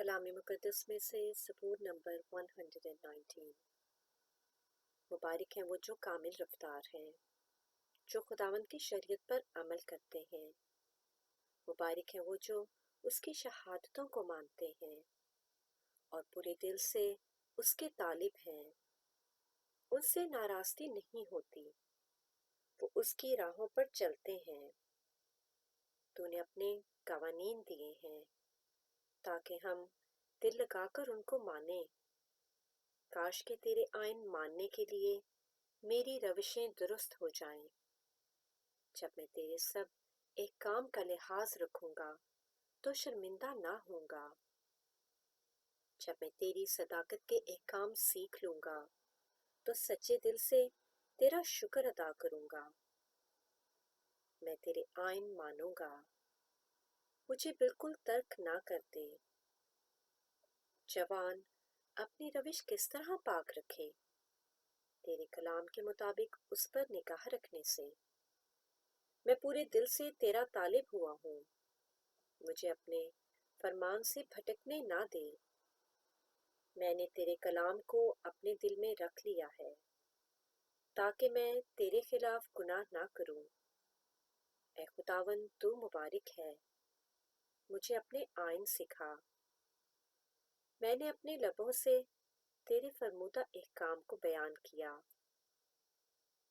کلام مقدس میں سے سبور نمبر 119۔ مبارک ہیں وہ جو کامل رفتار ہیں، جو خداوند کی شریعت پر عمل کرتے ہیں۔ مبارک ہیں وہ جو اس کی شہادتوں کو مانتے ہیں اور پورے دل سے اس کے طالب ہیں۔ ان سے ناراستی نہیں ہوتی، وہ اس کی راہوں پر چلتے ہیں۔ تو نے اپنے قوانین دیے ہیں تاکہ ہم دل لگا کر ان کو مانیں۔ کاش کہ تیرے آئین ماننے کے لیے میری روشیں درست ہو جائیں۔ جب میں تیرے سب احکام کا لحاظ رکھوں گا تو شرمندہ نہ ہوں گا۔ جب میں تیری صداقت کے احکام سیکھ لوں گا تو سچے دل سے تیرا شکر ادا کروں گا۔ میں تیرے آئین مانوں گا، مجھے بالکل ترک نہ کر دے۔ جوان اپنی روش کس طرح پاک رکھے؟ تیرے کلام کے مطابق اس پر نگاہ رکھنے سے۔ میں پورے دل سے تیرا طالب ہوا ہوں، مجھے اپنے فرمان سے بھٹکنے نہ دے۔ میں نے تیرے کلام کو اپنے دل میں رکھ لیا ہے تاکہ میں تیرے خلاف گناہ نہ کروں۔ اے خداوند تو مبارک ہے، مجھے اپنے آئین سکھا۔ میں نے اپنے لبوں سے تیرے فرمودہ احکام کو بیان کیا۔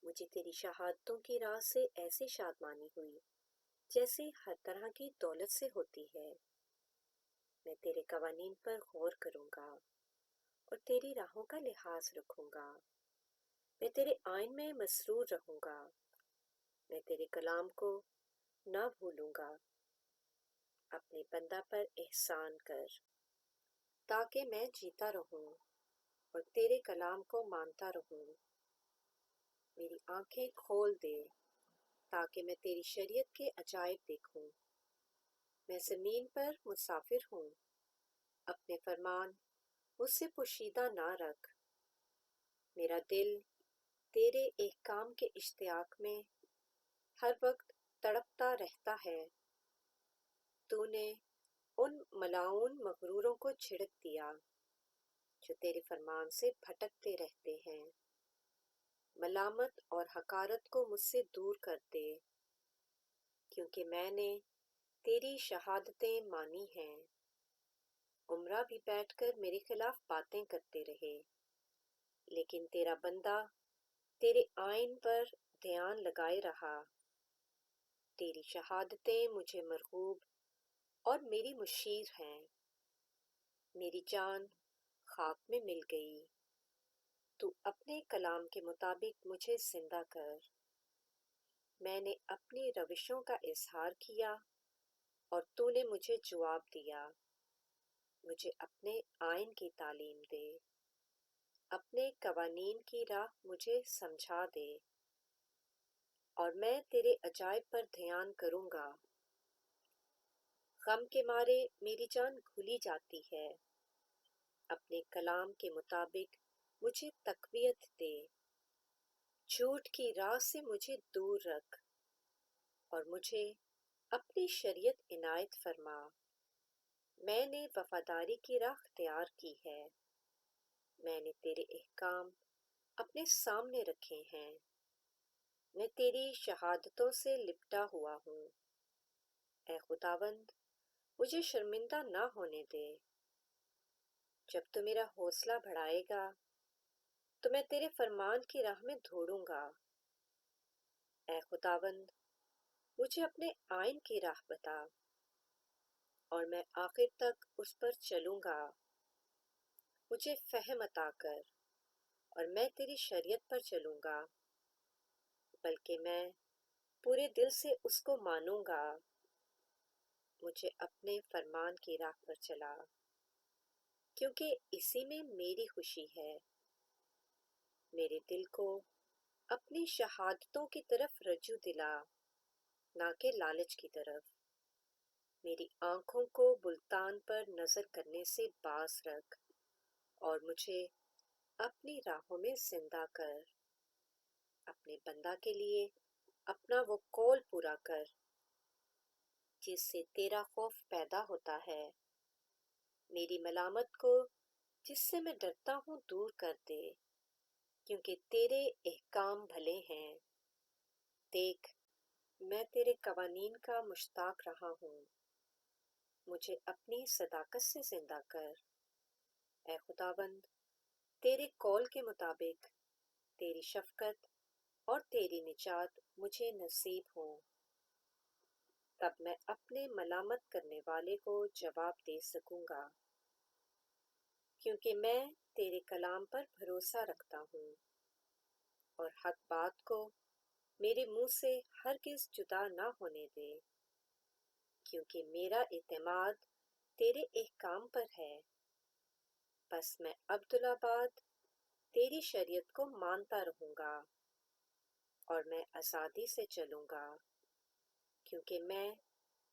مجھے تیری شہادتوں کی راہ سے ایسی شادمانی ہوئی جیسے ہر طرح کی دولت سے ہوتی ہے۔ میں تیرے قوانین پر غور کروں گا اور تیری راہوں کا لحاظ رکھوں گا۔ میں تیرے آئین میں مسرور رہوں گا، میں تیرے کلام کو نہ بھولوں گا۔ اپنے بندہ پر احسان کر تاکہ میں جیتا رہوں اور تیرے کلام کو مانتا رہوں۔ میری آنکھیں کھول دے تاکہ میں تیری شریعت کے عجائب دیکھوں۔ میں زمین پر مسافر ہوں، اپنے فرمان مجھ سے پوشیدہ نہ رکھ۔ میرا دل تیرے احکام کے اشتیاق میں ہر وقت تڑپتا رہتا ہے۔ تو نے ان ملاعون مغروروں کو چھڑک دیا جو تیرے فرمان سے بھٹکتے رہتے ہیں۔ ملامت اور حقارت کو مجھ سے دور کر دے، کیونکہ میں نے تیری شہادتیں مانی ہیں۔ عمرہ بھی بیٹھ کر میرے خلاف باتیں کرتے رہے، لیکن تیرا بندہ تیرے آئین پر دھیان لگائے رہا۔ تیری شہادتیں مجھے مرغوب اور میری مشیر ہیں۔ میری جان خاک میں مل گئی، تو اپنے کلام کے مطابق مجھے زندہ کر۔ میں نے اپنی روشوں کا اظہار کیا اور تو نے مجھے جواب دیا۔ مجھے اپنے آئین کی تعلیم دے، اپنے قوانین کی راہ مجھے سمجھا دے، اور میں تیرے عجائب پر دھیان کروں گا۔ غم کے مارے میری جان گھلی جاتی ہے، اپنے کلام کے مطابق مجھے تقویت دے۔ جھوٹ کی راہ سے مجھے دور رکھ اور مجھے اپنی شریعت عنایت فرما۔ میں نے وفاداری کی راہ اختیار کی ہے، میں نے تیرے احکام اپنے سامنے رکھے ہیں۔ میں تیری شہادتوں سے لپٹا ہوا ہوں۔ اے خداوند مجھے شرمندہ نہ ہونے دے۔ جب تو میرا حوصلہ بڑھائے گا تو میں تیرے فرمان کی راہ میں دوڑوں گا۔ اے خداوند مجھے اپنے آئین کی راہ بتا اور میں آخر تک اس پر چلوں گا۔ مجھے فہم عطا کر اور میں تیری شریعت پر چلوں گا، بلکہ میں پورے دل سے اس کو مانوں گا۔ مجھے اپنے فرمان کی راہ پر چلا، کیونکہ اسی میں میری خوشی ہے۔ میرے دل کو اپنی شہادتوں کی طرف رجوع دلا، نہ کہ لالچ کی طرف۔ میری آنکھوں کو بلتان پر نظر کرنے سے باز رکھ اور مجھے اپنی راہوں میں زندہ کر۔ اپنے بندہ کے لیے اپنا وہ قول پورا کر جس سے تیرا خوف پیدا ہوتا ہے۔ میری ملامت کو جس سے میں ڈرتا ہوں دور کر دے، کیونکہ تیرے احکام بھلے ہیں۔ دیکھ، میں تیرے قوانین کا مشتاق رہا ہوں، مجھے اپنی صداقت سے زندہ کر۔ اے خداوند، تیرے قول کے مطابق تیری شفقت اور تیری نجات مجھے نصیب ہوں، تب میں اپنے ملامت کرنے والے کو جواب دے سکوں گا، کیونکہ میں تیرے کلام پر بھروسہ رکھتا ہوں، اور حق بات کو میرے منہ سے ہرگز جدا نہ ہونے دے، کیونکہ میرا اعتماد تیرے احکام پر ہے۔ بس میں ابدالآباد تیری شریعت کو مانتا رہوں گا، اور میں آزادی سے چلوں گا، کیونکہ میں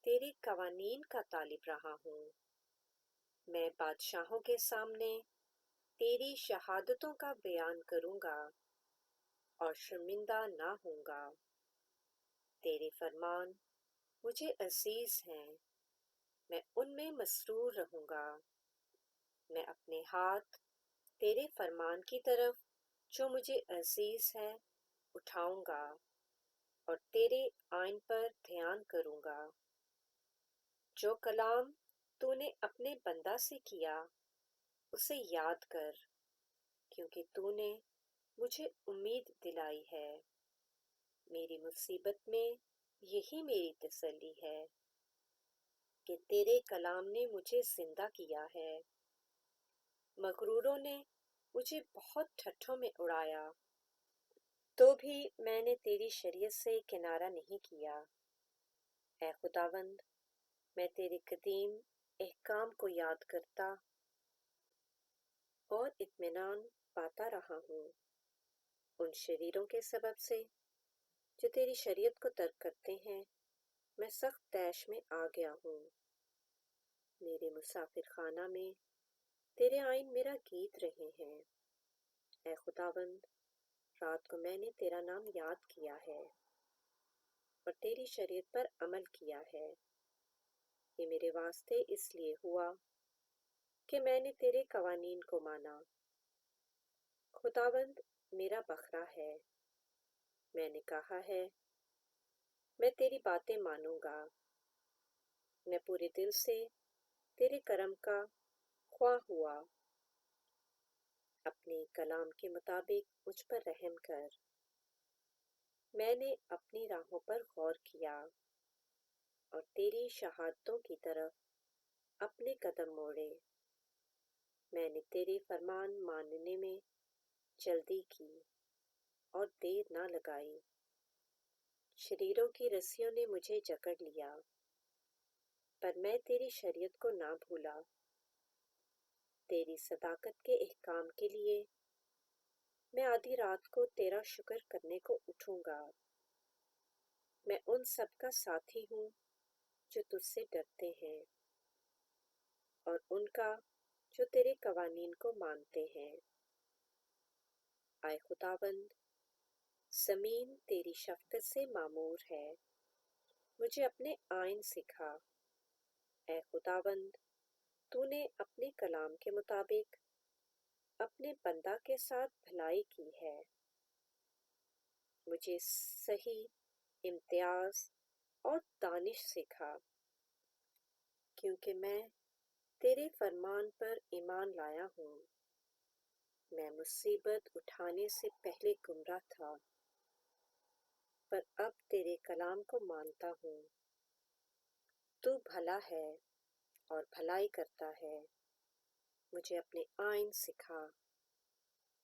تیرے قوانین کا طالب رہا ہوں۔ میں بادشاہوں کے سامنے تیری شہادتوں کا بیان کروں گا اور شرمندہ نہ ہوں گا۔ تیرے فرمان مجھے عزیز ہیں، میں ان میں مسرور رہوں گا۔ میں اپنے ہاتھ تیرے فرمان کی طرف جو مجھے عزیز ہے اٹھاؤں گا، اور تیرے آئین پر دھیان کروں گا۔ جو کلام تو نے اپنے بندہ سے کیا اسے یاد کر، کیونکہ تو نے مجھے امید دلائی ہے۔ میری مصیبت میں یہی میری تسلی ہے کہ تیرے کلام نے مجھے زندہ کیا ہے۔ مغروروں نے مجھے بہت ٹھٹھوں میں اڑایا، تو بھی میں نے تیری شریعت سے کنارہ نہیں کیا۔ اے خداوند، میں تیرے قدیم احکام کو یاد کرتا اور اطمینان پاتا رہا ہوں۔ ان شریروں کے سبب سے جو تیری شریعت کو ترک کرتے ہیں میں سخت طیش میں آ گیا ہوں۔ میرے مسافر خانہ میں تیرے آئین میرا گیت رہے ہیں۔ اے خداوند، رات کو میں نے تیرا نام یاد کیا ہے اور تیری شریعت پر عمل کیا ہے۔ یہ میرے واسطے اس لیے ہوا کہ میں نے تیرے قوانین کو مانا۔ خداوند میرا بخرا ہے، میں نے کہا ہے میں تیری باتیں مانوں گا۔ میں پورے دل سے تیرے کرم کا خواہ ہوا۔ اپنے کلام کے مطابق مجھ پر رحم کر۔ میں نے اپنی راہوں پر غور کیا اور تیری شہادتوں کی طرف اپنے قدم موڑے۔ میں نے تیرے فرمان ماننے میں جلدی کی اور دیر نہ لگائی۔ شریروں کی رسیوں نے مجھے جکڑ لیا، پر میں تیری شریعت کو نہ بھولا۔ تیری صداقت کے احکام کے لیے میں آدھی رات کو تیرا شکر کرنے کو اٹھوں گا۔ میں ان سب کا ساتھی ہوں جو تجھ سے ڈرتے ہیں، اور ان کا جو تیرے قوانین کو مانتے ہیں۔ اے خداوند، زمین تیری شفقت سے معمور ہے، مجھے اپنے آئین سکھا۔ اے خداوند، تو نے اپنے کلام کے مطابق اپنے بندہ کے ساتھ بھلائی کی ہے۔ مجھے صحیح، امتیاز اور دانش سکھا، کیونکہ میں تیرے فرمان پر ایمان لایا ہوں۔ میں مصیبت اٹھانے سے پہلے گمراہ تھا، پر اب تیرے کلام کو مانتا ہوں۔ تو بھلا ہے اور بھلائی کرتا ہے، مجھے اپنے آئین سکھا۔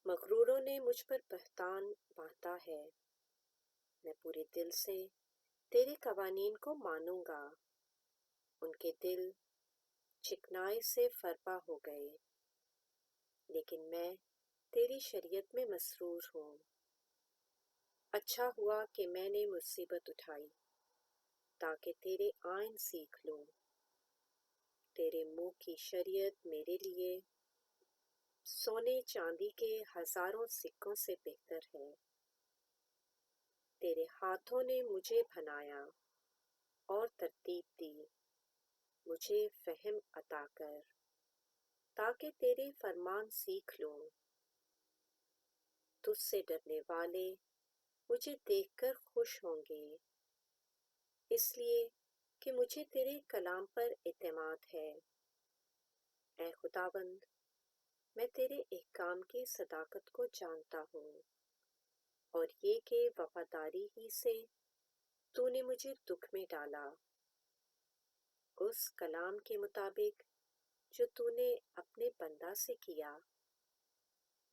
مغروروں نے مجھ پر بہتان باندھا ہے، میں پورے دل سے تیرے قوانین کو مانوں گا۔ ان کے دل چکنائی سے فربا ہو گئے، لیکن میں تیری شریعت میں مسرور ہوں۔ اچھا ہوا کہ میں نے مصیبت اٹھائی تاکہ تیرے آئین سیکھ لوں۔ تیرے منہ کی شریعت میرے لیے سونے چاندی کے ہزاروں سکوں سے بہتر ہے۔ تیرے ہاتھوں نے مجھے بنایا اور ترتیب دی، مجھے فہم عطا کر۔ تاکہ تیرے فرمان سیکھ لوں۔ تجھ سے ڈرنے والے مجھے دیکھ کر خوش ہوں گے، اس لیے کہ مجھے تیرے کلام پر اعتماد ہے۔ اے خداوند، میں تیرے احکام کی صداقت کو جانتا ہوں، اور یہ کہ وفاداری ہی سے تو نے مجھے دکھ میں ڈالا، اس کلام کے مطابق جو تو نے اپنے بندہ سے کیا۔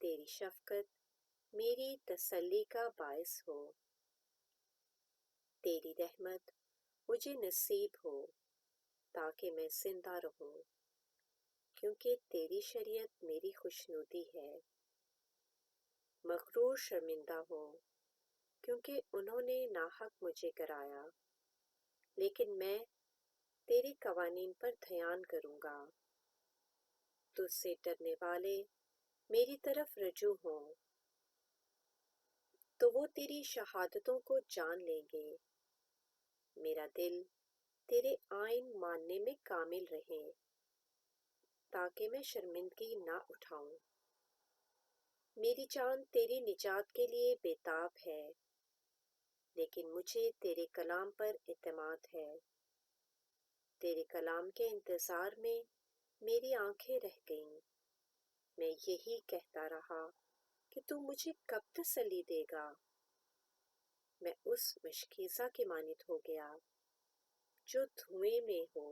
تیری شفقت میری تسلی کا باعث ہو، تیری رحمت مجھے نصیب ہو تاکہ میں زندہ رہوں، کیونکہ تیری شریعت میری خوشنودی ہے۔ مغرور شرمندہ ہو کیونکہ انہوں نے ناحق مجھے گرایا، لیکن میں تیرے قوانین پر دھیان کروں گا۔ تجھ سے ڈرنے والے میری طرف رجوع ہوں تو وہ تیری شہادتوں کو جان لیں گے۔ میرا دل تیرے آئین ماننے میں کامل رہے تاکہ میں شرمندگی نہ اٹھاؤں۔ میری جان تیری نجات کے لیے بےتاب ہے، لیکن مجھے تیرے کلام پر اعتماد ہے۔ تیرے کلام کے انتظار میں میری آنکھیں رہ گئیں۔ میں یہی کہتا رہا کہ تو مجھے کب تسلی دے گا۔ میں اس مشکیزہ کے مانند ہو گیا جو دھوئیں میں ہو،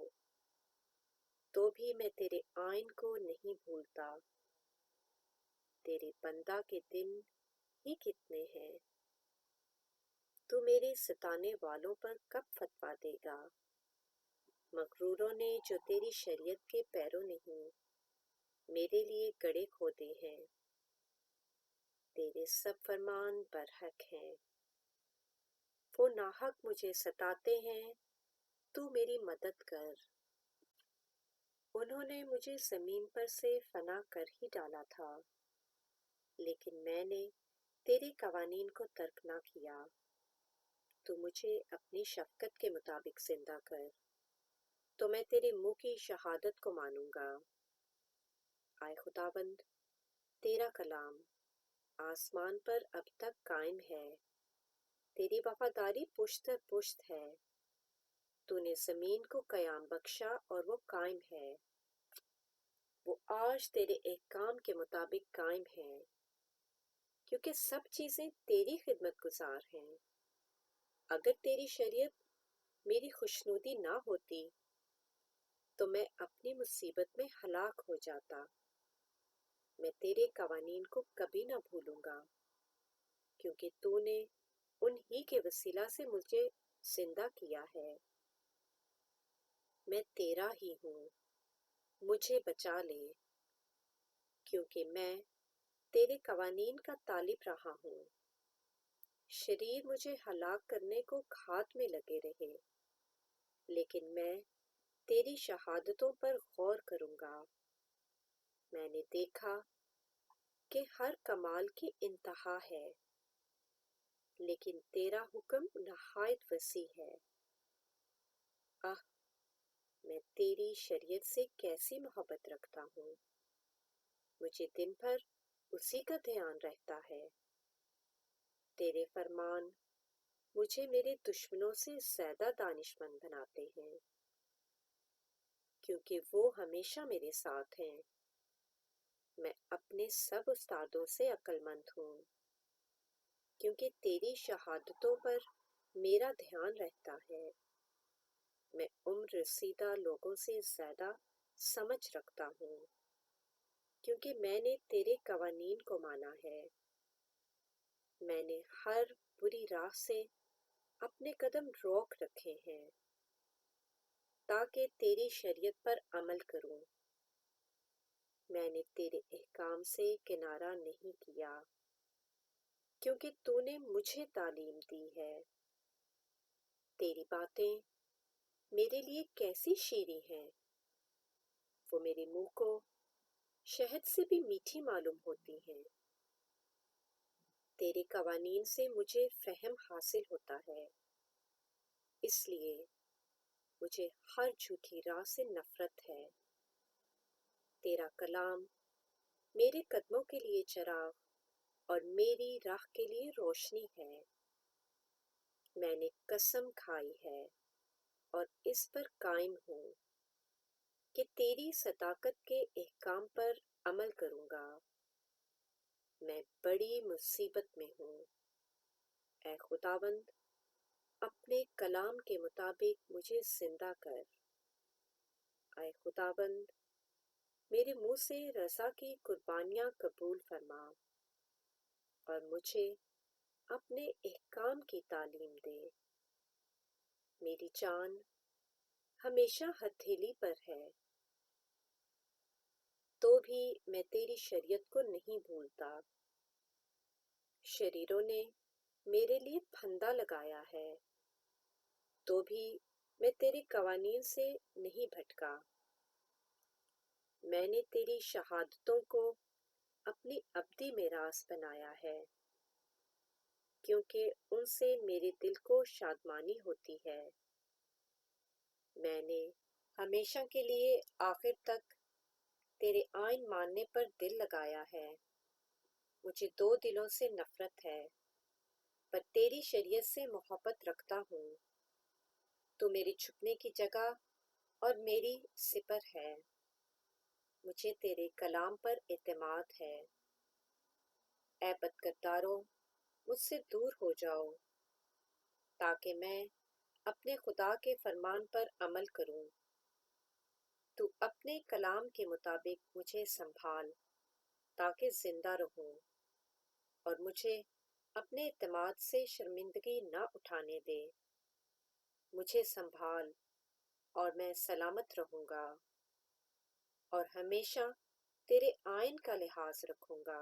تو بھی میں تیرے آئین کو نہیں بھولتا۔ تیرے بندہ کے دن ہی کتنے ہیں، تو میرے ستانے والوں پر کب فتویٰ دے گا؟ مغروروں نے جو تیری شریعت کے پیرو نہیں، میرے لیے گڑھے کھودے ہیں۔ تیرے سب فرمان برحق ہیں، وہ ناحق مجھے ستاتے ہیں، تو میری مدد کر۔ انہوں نے مجھے زمین پر سے فنا کر ہی ڈالا تھا، لیکن میں نے تیرے قوانین کو ترک نہ کیا۔ تو مجھے اپنی شفقت کے مطابق زندہ کر، تو میں تیرے منہ کی شہادت کو مانوں گا۔ اے خداوند، تیرا کلام آسمان پر اب تک قائم ہے، تیری وفاداری پشت در پشت ہے۔ تو نے زمین کو قیام بخشا اور وہ قائم ہے، وہ آج تیرے احکام کے مطابق قائم ہے، کیونکہ سب چیزیں تیری خدمت گزار ہیں۔ اگر تیری شریعت میری خوشنودی نہ ہوتی تو میں اپنی مصیبت میں ہلاک ہو جاتا۔ میں تیرے قوانین کو کبھی نہ بھولوں گا، کیونکہ تو نے انہی کے وسیلہ سے مجھے زندہ کیا ہے۔ میں تیرا ہی ہوں، مجھے بچا لے، کیونکہ میں تیرے قوانین کا طالب رہا ہوں۔ شریر مجھے ہلاک کرنے کو گھات میں لگے رہے، لیکن میں تیری شہادتوں پر غور کروں گا۔ میں نے دیکھا کہ ہر کمال کی انتہا ہے، لیکن تیرا حکم نہایت وسیع ہے۔ میں تیری شریعت سے کیسی محبت رکھتا ہوں، مجھے دن بھر اسی کا دھیان رہتا ہے۔ تیرے فرمان مجھے میرے دشمنوں سے زیادہ دانشمند بناتے ہیں، کیونکہ وہ ہمیشہ میرے ساتھ ہیں۔ میں اپنے سب استادوں سے عقل مند ہوں، کیونکہ تیری شہادتوں پر میرا دھیان رہتا ہے۔ میں عمر رسیدہ لوگوں سے زیادہ سمجھ رکھتا ہوں، کیونکہ میں نے تیرے قوانین کو مانا ہے۔ میں نے ہر بری راہ سے اپنے قدم روک رکھے ہیں، تاکہ تیری شریعت پر عمل کروں۔ میں نے تیرے احکام سے کنارہ نہیں کیا، کیونکہ تو نے مجھے تعلیم دی ہے۔ تیری باتیں میرے لیے کیسی شیریں ہیں، وہ میرے منہ کو شہد سے بھی میٹھی معلوم ہوتی ہیں۔ تیرے قوانین سے مجھے فہم حاصل ہوتا ہے، اس لیے مجھے ہر جھوٹی راہ سے نفرت ہے۔ تیرا تیرا کلام میرے قدموں کے لیے چراغ اور میری راہ کے لیے روشنی ہے۔ میں نے قسم کھائی ہے اور اس پر قائم ہوں کہ تیری صداقت کے احکام پر عمل کروں گا۔ میں بڑی مصیبت میں ہوں، اے خداوند اپنے کلام کے مطابق مجھے زندہ کر۔ اے خداوند میرے منہ سے رضا کی قربانیاں قبول فرما اور مجھے اپنے احکام کی تعلیم دے۔ میری جان ہمیشہ ہتھیلی پر ہے، تو بھی میں تیری شریعت کو نہیں بھولتا۔ شریروں نے میرے لیے پھندا لگایا ہے، تو بھی میں تیرے قوانین سے نہیں بھٹکا۔ میں نے تیری شہادتوں کو اپنی ابدی میراث بنایا ہے، کیونکہ ان سے میرے دل کو شادمانی ہوتی ہے۔ میں نے ہمیشہ کے لیے آخر تک تیرے آئین ماننے پر دل لگایا ہے۔ مجھے دو دلوں سے نفرت ہے، پر تیری شریعت سے محبت رکھتا ہوں۔ تو میری چھپنے کی جگہ اور میری سپر ہے۔ مجھے تیرے کلام پر اعتماد ہے۔ اے بدکرداروں مجھ سے دور ہو جاؤ، تاکہ میں اپنے خدا کے فرمان پر عمل کروں۔ تو اپنے کلام کے مطابق مجھے سنبھال تاکہ زندہ رہوں، اور مجھے اپنے اعتماد سے شرمندگی نہ اٹھانے دے۔ مجھے سنبھال اور میں سلامت رہوں گا، اور ہمیشہ تیرے آئین کا لحاظ رکھوں گا۔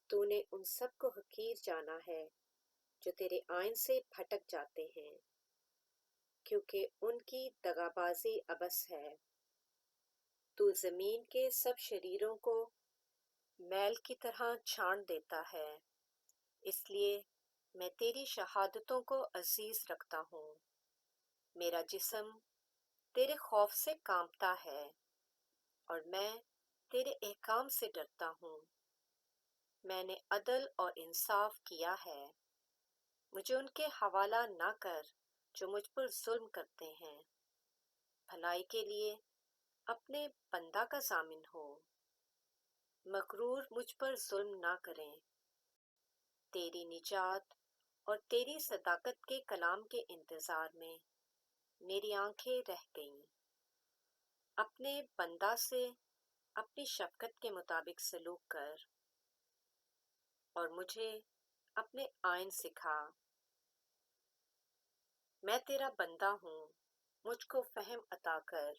تو نے ان سب کو حقیر جانا ہے جو تیرے آئین سے بھٹک جاتے ہیں، کیونکہ ان کی دغابازی عبث ہے۔ تو زمین کے سب شریروں کو میل کی طرح چھان دیتا ہے، اس لیے میں تیری شہادتوں کو عزیز رکھتا ہوں۔ میرا جسم تیرے خوف سے کانپتا ہے، اور میں تیرے احکام سے ڈرتا ہوں۔ میں نے عدل اور انصاف کیا ہے، مجھے ان کے حوالہ نہ کر جو مجھ پر ظلم کرتے ہیں۔ بھلائی کے لیے اپنے بندہ کا ضامن ہو، مغرور مجھ پر ظلم نہ کریں۔ تیری نجات اور تیری صداقت کے کلام کے انتظار میں میری آنکھیں رہ گئیں۔ اپنے بندہ سے اپنی شفقت کے مطابق سلوک کر، اور مجھے اپنے آئین سکھا۔ میں تیرا بندہ ہوں، مجھ کو فہم عطا کر،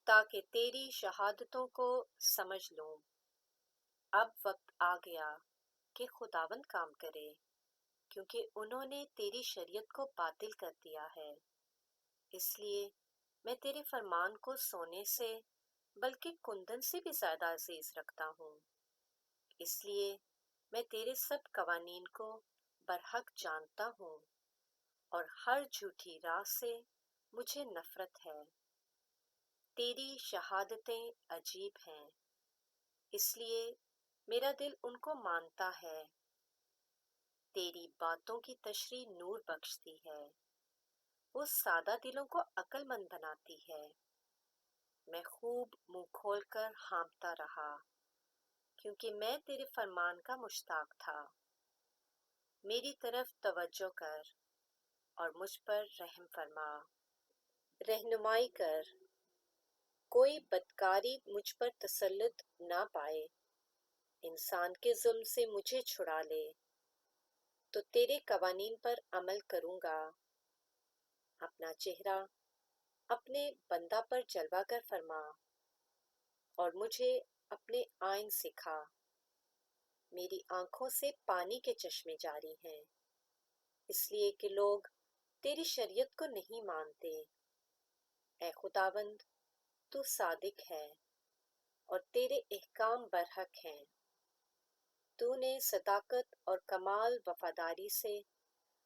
تاکہ تیری شہادتوں کو سمجھ لوں۔ اب وقت آ گیا کہ خداوند کام کرے، کیونکہ انہوں نے تیری شریعت کو باطل کر دیا ہے۔ اس لیے میں تیرے فرمان کو سونے سے بلکہ کندن سے بھی زیادہ عزیز رکھتا ہوں۔ اس لیے میں تیرے سب قوانین کو برحق جانتا ہوں، اور ہر جھوٹی راہ سے مجھے نفرت ہے۔ تیری شہادتیں عجیب ہیں، اس لیے میرا دل ان کو مانتا ہے۔ تیری باتوں کی تشریح نور بخشتی ہے، وہ سادہ دلوں کو عقل مند بناتی ہے۔ میں خوب منہ کھول کر ہانپتا رہا، کیونکہ میں تیرے فرمان کا مشتاق تھا۔ میری طرف توجہ کر اور مجھ پر رحم فرما، رہنمائی کر، کوئی بدکاری مجھ پر تسلط نہ پائے۔ انسان کے ظلم سے مجھے چھڑا لے، تو تیرے قوانین پر عمل کروں گا۔ اپنا چہرہ اپنے بندہ پر جلوہ کر فرما، اور مجھے اپنے آئین سکھا۔ میری آنکھوں سے پانی کے چشمے جاری ہیں، اس لیے کہ لوگ تیری شریعت کو نہیں مانتے۔ اے خداوند تو صادق ہے، اور تیرے احکام برحق ہیں۔ تو نے صداقت اور کمال وفاداری سے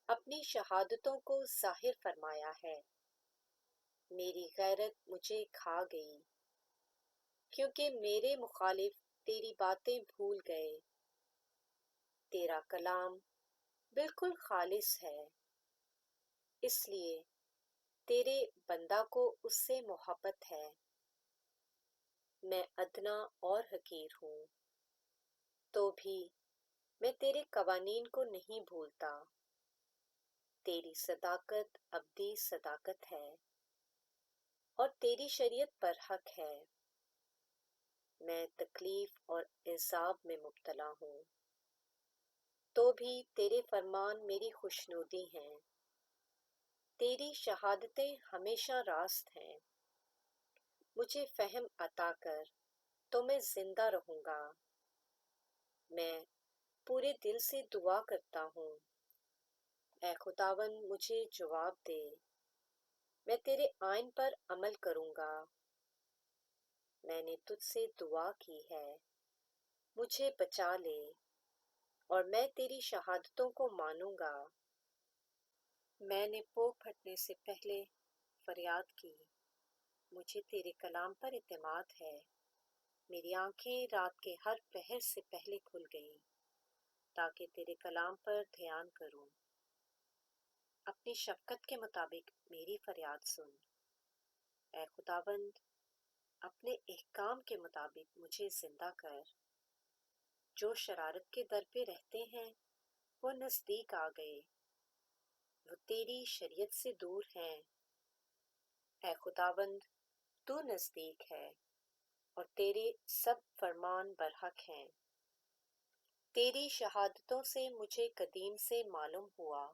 اپنی شہادتوں کو ظاہر فرمایا ہے۔ میری غیرت مجھے کھا گئی، کیونکہ میرے مخالف تیری باتیں بھول گئے۔ تیرا کلام بالکل خالص ہے، اس لیے تیرے بندہ کو اس سے محبت ہے۔ میں ادنا اور حقیر ہوں، تو بھی میں تیرے قوانین کو نہیں بھولتا۔ تیری صداقت ابدی صداقت ہے اور تیری شریعت برحق ہے۔ میں تکلیف اور عذاب میں مبتلا ہوں، تو بھی تیرے فرمان میری خوشنودی ہیں۔ تیری شہادتیں ہمیشہ راست ہیں۔ مجھے فہم عطا کر تو میں زندہ رہوں گا۔ میں پورے دل سے دعا کرتا ہوں، اے خداوند مجھے جواب دے۔ میں تیرے آئین پر عمل کروں گا۔ میں نے تجھ سے دعا کی ہے، مجھے بچا لے، اور میں تیری شہادتوں کو مانوں گا۔ میں نے پوک پھٹنے سے پہلے فریاد کی، مجھے تیرے کلام پر اعتماد ہے۔ میری آنکھیں رات کے ہر پہر سے پہلے کھل گئیں تاکہ تیرے کلام پر دھیان کروں۔ اپنی شفقت کے مطابق میری فریاد سن، اے خداوند، اپنے احکام کے مطابق مجھے زندہ کر۔ جو شرارت کے در پہ رہتے ہیں وہ نزدیک آ گئے، وہ تیری شریعت سے دور ہیں۔ اے خداوند، تو نزدیک ہے اور تیرے سب فرمان برحق ہیں۔ تیری شہادتوں سے مجھے قدیم سے معلوم ہوا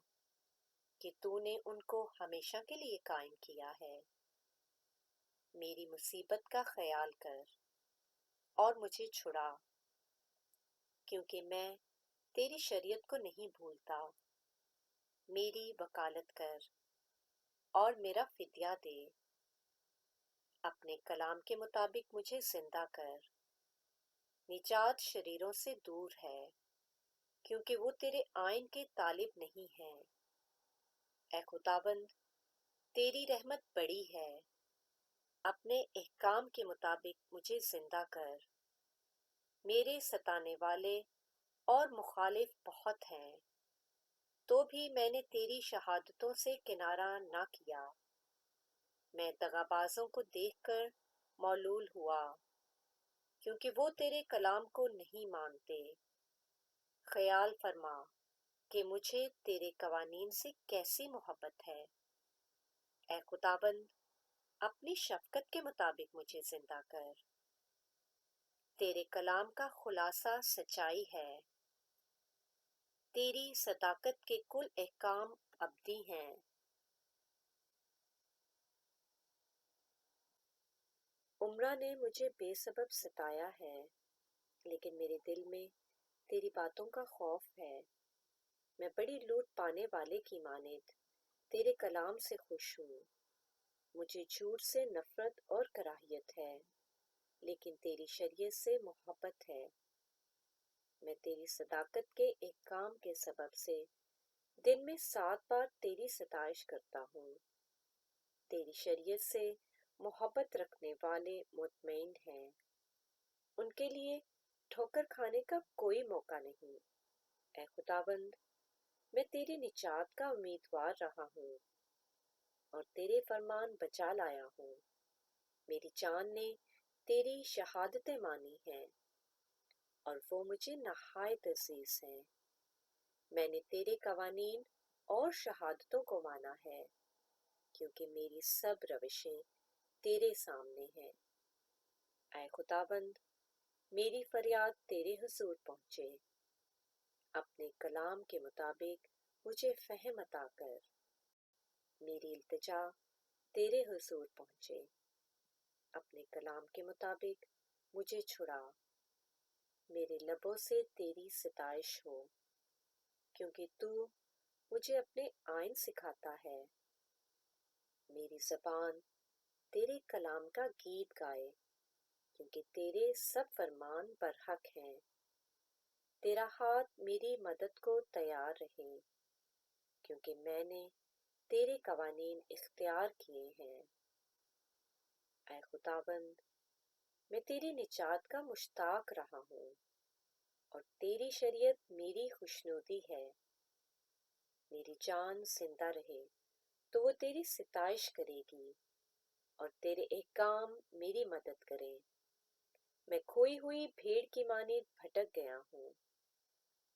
کہ تو نے ان کو ہمیشہ کے لیے قائم کیا ہے۔ میری مصیبت کا خیال کر اور مجھے چھڑا، کیونکہ میں تیری شریعت کو نہیں بھولتا۔ میری وکالت کر اور میرا فدیہ دے۔ اپنے کلام کے مطابق مجھے زندہ کر۔ نجات شریروں سے دور ہے، کیونکہ وہ تیرے آئین کے طالب نہیں ہیں۔ اے خداوند، تیری رحمت بڑی ہے، اپنے احکام کے مطابق مجھے زندہ کر۔ میرے ستانے والے اور مخالف بہت ہیں، تو بھی میں نے تیری شہادتوں سے کنارہ نہ کیا۔ میں دغابازوں کو دیکھ کر مولول ہوا، کیونکہ وہ تیرے کلام کو نہیں مانتے۔ خیال فرما کہ مجھے تیرے قوانین سے کیسی محبت ہے۔ اے خداوند، اپنی شفقت کے مطابق مجھے زندہ کر۔ تیرے کلام کا خلاصہ سچائی ہے۔ تیری صداقت کے کل احکام ابدی ہیں۔ عمرہ نے مجھے بے سبب ستایا ہے، لیکن میرے دل میں تیری باتوں کا خوف ہے۔ میں بڑی لوٹ پانے والے کی مانند تیرے کلام سے خوش ہوں۔ مجھے جھوٹ سے نفرت اور کراہیت ہے، لیکن تیری شریعت سے محبت ہے۔ میں تیری صداقت کے احکام کے سبب سے دن میں 7 بار تیری ستائش کرتا ہوں۔ تیری شریعت سے محبت رکھنے والے مطمئن ہیں، ان کے لیے ٹھوکر کھانے کا کوئی موقع نہیں۔ اے خداوند، میں تیری نجات کا امیدوار رہا ہوں اور تیرے فرمان بچا لایا ہوں۔ میری جان نے تیری شہادتیں مانی ہیں اور وہ مجھے نہایت عزیز ہیں۔ میں نے تیرے قوانین اور شہادتوں کو مانا ہے، کیونکہ میری سب روشیں تیرے سامنے ہیں۔ اے خداوند، میری فریاد تیرے حضور پہنچے۔ اپنے کلام کے مطابق مجھے فہم عطا کر۔ میری التجا تیرے حضور پہنچے۔ اپنے کلام کے مطابق مجھے چھڑا۔ میرے لبوں سے تیری ستائش ہو، کیونکہ تو مجھے اپنے آئین سکھاتا ہے۔ میری زبان تیرے کلام کا گیت گائے، کیونکہ تیرے سب فرمان برحق ہیں۔ تیرا ہاتھ میری مدد کو تیار رہے، کیونکہ میں نے تیرے قوانین اختیار کیے ہیں۔ اے خداوند، میں تیری نجات کا مشتاق رہا ہوں اور تیری شریعت میری خوشنودی ہے۔ میری جان زندہ رہے تو وہ تیری ستائش کرے گی اور تیرے احکام میری مدد کرے۔ میں کھوئی ہوئی بھیڑ کی مانند بھٹک گیا ہوں،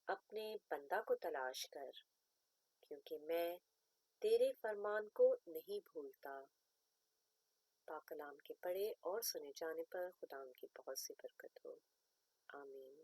اپنے بندہ کو تلاش کر، کیونکہ میں تیرے فرمان کو نہیں بھولتا۔ پاک کلام کے پڑھے اور سنے جانے پر خدا ان کی بہت سی برکت ہو، آمین۔